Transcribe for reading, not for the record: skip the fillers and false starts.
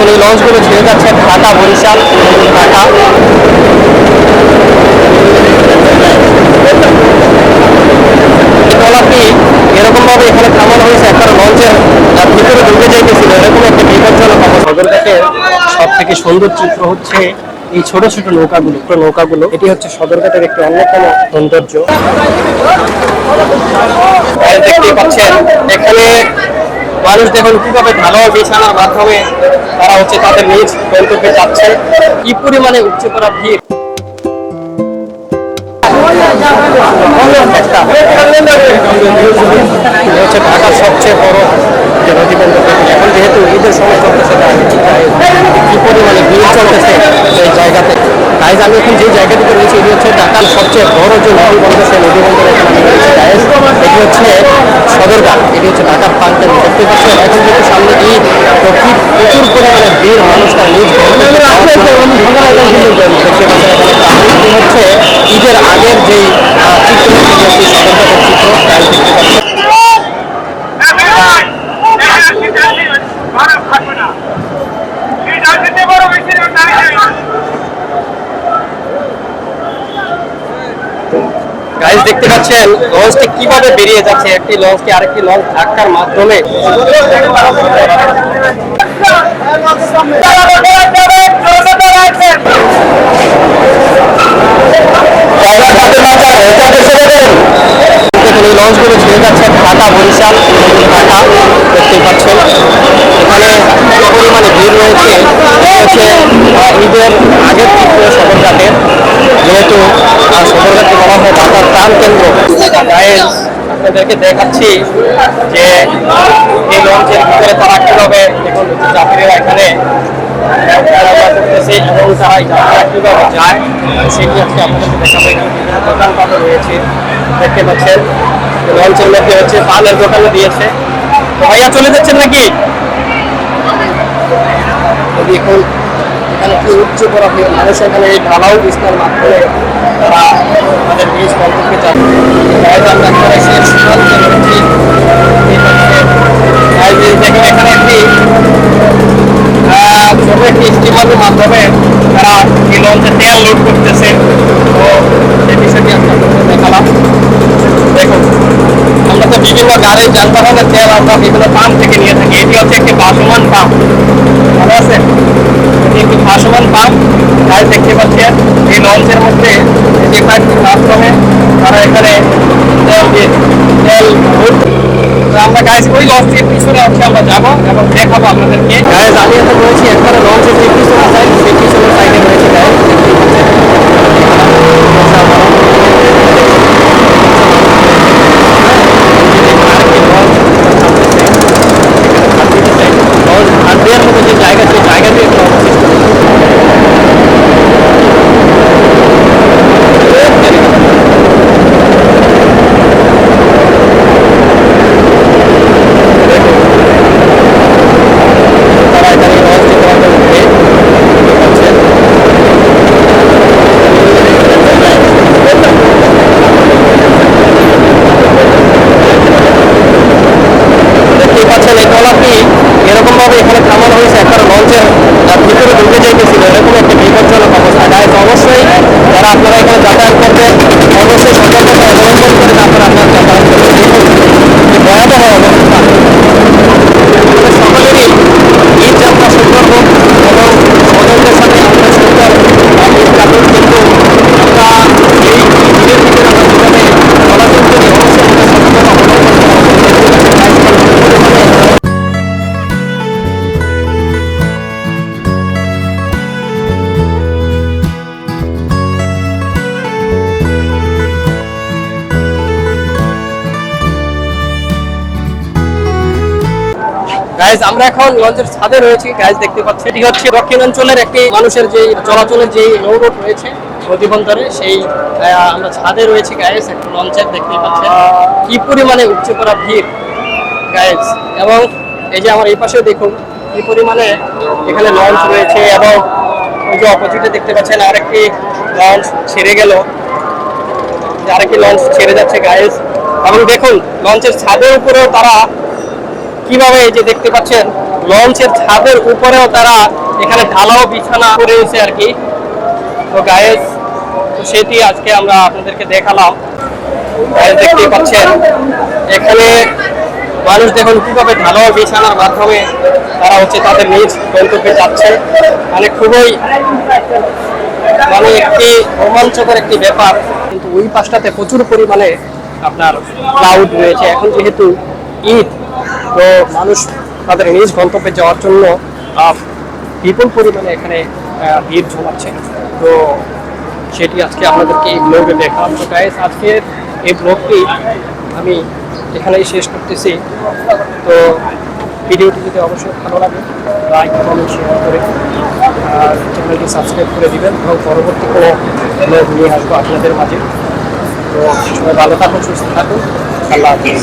দেখুন এই লঞ্চগুলো ছেড়ে যাচ্ছে ঢাকা, বরিশাল, ঢাকা। ট্রলারটি এরকম ভাবে এখানে থামানো হয়েছে, একটা লঞ্চের ভিতরে ঢুকে যাইতেছিল, এরকম একটা বিপজ্জনক অবস্থা। সদরঘাটের সব থেকে সুন্দর চিত্র হচ্ছে এই ছোট ছোট নৌকাগুলো। এটি হচ্ছে সদরঘাটের একটি অন্যতম সৌন্দর্য। দেখতেই পাচ্ছেন এখানে মানুষ দেখুন কিভাবে ঢালাও বিছানার মাধ্যমে তারা হচ্ছে তাদের নিজ গন্তব্যে যাচ্ছে। কি পরিমাণে উপচে পড়া ভিড়। হচ্ছে ঢাকার সবচেয়ে বড় যে নদী বন্দর। এখন যেহেতু ঈদের সময় চলতেছে, কি পরিমাণে ভিড় চলতেছে এই জায়গাতে। গাইজ আমি এখন যে জায়গাটিতে রয়েছে এটি হচ্ছে ঢাকার সবচেয়ে বড় যে নদী বন্দর, সেই নদী বন্দর এখানে আমি রয়েছি গাইজ। এটি হচ্ছে সদরঘাট, এটি হচ্ছে ঢাকার প্রান্তের। দেখতে পাচ্ছেন এখন যেহেতু সামনে ঈদ, তো কি প্রচুর পরিমাণে ভিড়, মানুষ তার নিজ দেখতে পাচ্ছেন এখানে হচ্ছে ঈদের আগের যেই চিত্র, সেই সদরঘাটের চিত্র গাইজ দেখতে পাচ্ছেন। গাইজ দেখতে পাচ্ছেন লঞ্চটি কিভাবে বেরিয়ে যাচ্ছে, একটি লঞ্চকে আরেকটি লঞ্চ ধাক্কার মাধ্যমে। এই লঞ্চগুলো ছেড়ে যাচ্ছে ঢাকা, বরিশাল, ঢাকা। দেখতেই পাচ্ছেন এখানে যে পরিমাণে ভিড় রয়েছে, হচ্ছে ঈদের আগের চিত্র সদরঘাটের। যেহেতু সদরঘাটকে বলা হয় ঢাকার প্রাণ কেন্দ্র, গাইজ আপনাদেরকে দেখাচ্ছি যে এই লঞ্চের ভিতরে তারা কিভাবে দেখুন যাত্রীরা এখানে করতেছে এবং তারা এই যাত্রা কিভাবে যায় সেটি আজকে আপনাদেরকে দেখাবো। দোকানপাট রয়েছে, দেখতে পাচ্ছেন লঞ্চের মধ্যে হচ্ছে পানের দোকানও দিয়েছে। তো ভাইয়া চলে যাচ্ছেন নাকি? দেখুন এখানে কি উচ্চ করা হয় মানুষ, এখানে এই ঢালাও বিছনার মাধ্যমে তারা তাদের নিজ গন্তব্যে যাবে। দেখুন এখানে একটি ছোট একটি স্টিমারের মাধ্যমে তারা এই লঞ্চে তেল লোড করতেছে। তো এই বিষয়টি আপনাদের দেখালাম। দেখুন আমরা তো বিভিন্ন গাড়ি যানবাহনের তেল আমরা বিভিন্ন পাম্প থেকে নিয়ে থাকি। এটি হচ্ছে একটি ভাসমান পাম্প, ভালো আছে, এটি একটি ভাসমান পাম্প। গাড়ি দেখতে পাচ্ছেন এই লঞ্চের মধ্যে যে কয়েকটি মাধ্যমে তারা এখানে তেল আমরা গাইজ ওই লঞ্চের পিছনে হচ্ছে আমরা যাবো এবং দেখাবো আপনাদেরকে। গাইজ আমি এখন রয়েছি একবারে লঞ্চের যে পিছনে সাইড, সেই পিছনের সাইডে রয়েছে গাইজ। আর দেওয়ার মতো যে জায়গা, সেই জায়গাটি একটা অবশিষ্ট এরকম ভাবে এখানে থামানো হয়েছে, একটা লঞ্চের ভিতরে ঢুকে যাইতেছিল, এরকম একটা বিপজ্জনক অবস্থা। গাইজ অবশ্যই যারা আপনারা এখানে যাতায়াত করবেন অবশ্যই সতর্কতা অবলম্বন করে তারপর আপনারা যাতায়াত করবেন। যে ভয়াবহ অবস্থা। সকলেরই ঈদ যাত্রা সুন্দর হোক এবং স্বজনদের সাথে আমরা সুন্দর ঈদ কাটুন, কিন্তু আমরা এই ঈদের ভিতরে আমরা যেভাবে চলাচল করি অবশ্যই আমরা সতর্কতা অবলম্বন করা গাইজ। আমরা এখন লঞ্চের ছাদে রয়েছি গাইজ, দেখতে পাচ্ছি এটি হচ্ছে দক্ষিণাঞ্চলের একটি মানুষের যে চলাচলের যে নৌরুট রয়েছে নদী বন্দরে, সেই আমরা ছাদে রয়েছি গাইজ একটা লঞ্চের। দেখতে পাচ্ছেন কি পরিমাণে উপচে পড়া ভিড় গাইজ। এবং এই যে আমার এই পাশেও দেখুন কি পরিমাণে এখানে লঞ্চ রয়েছে, এবং ওই যে অপোজিটে দেখতে পাচ্ছেন আরেকটি লঞ্চ ছেড়ে গেল, আরেকটি লঞ্চ ছেড়ে যাচ্ছে গাইজ। এবং দেখুন লঞ্চের ছাদের উপরেও তারা কিভাবে এই যে দেখতে পাচ্ছেন লঞ্চের ছাদের উপরেও তারা এখানে ঢালাও বিছানা করেছে আর কি। তো গায়েস, তো সেটি আজকে আমরা আপনাদেরকে দেখালাম। দেখতেই পাচ্ছেন এখানে মানুষ দেখুন কিভাবে ঢালাও বিছানার মাধ্যমে তারা তাদের নিজ গন্তব্যে যাচ্ছে। মানে খুবই একটি রোমাঞ্চকর একটি ব্যাপার। কিন্তু ওই পাশটাতে প্রচুর পরিমাণে আপনার ক্লাউড রয়েছে। এখন যেহেতু ঈদ, তো মানুষ তাদের নিজ গন্তব্যে যাওয়ার জন্য বিপুল পরিমাণে এখানে ভিড় জমাচ্ছে। তো সেটি আজকে আপনাদেরকে এই ব্লগে দেখালাম। তো গাইস, আজকের এই ব্লগটি আমি এখানেই শেষ করতেছি। তো ভিডিওটি যদি অবশ্যই ভালো লাগে লাইক কমেন্ট শেয়ার করে আর চ্যানেলটি সাবস্ক্রাইব করে দিবেন, এবং পরবর্তী কোনো ব্লগ নিয়ে আসবো আপনাদের মাঝে। তো সবাই ভালো থাকুন, সুস্থ থাকুন, আল্লাহ হাফিজ।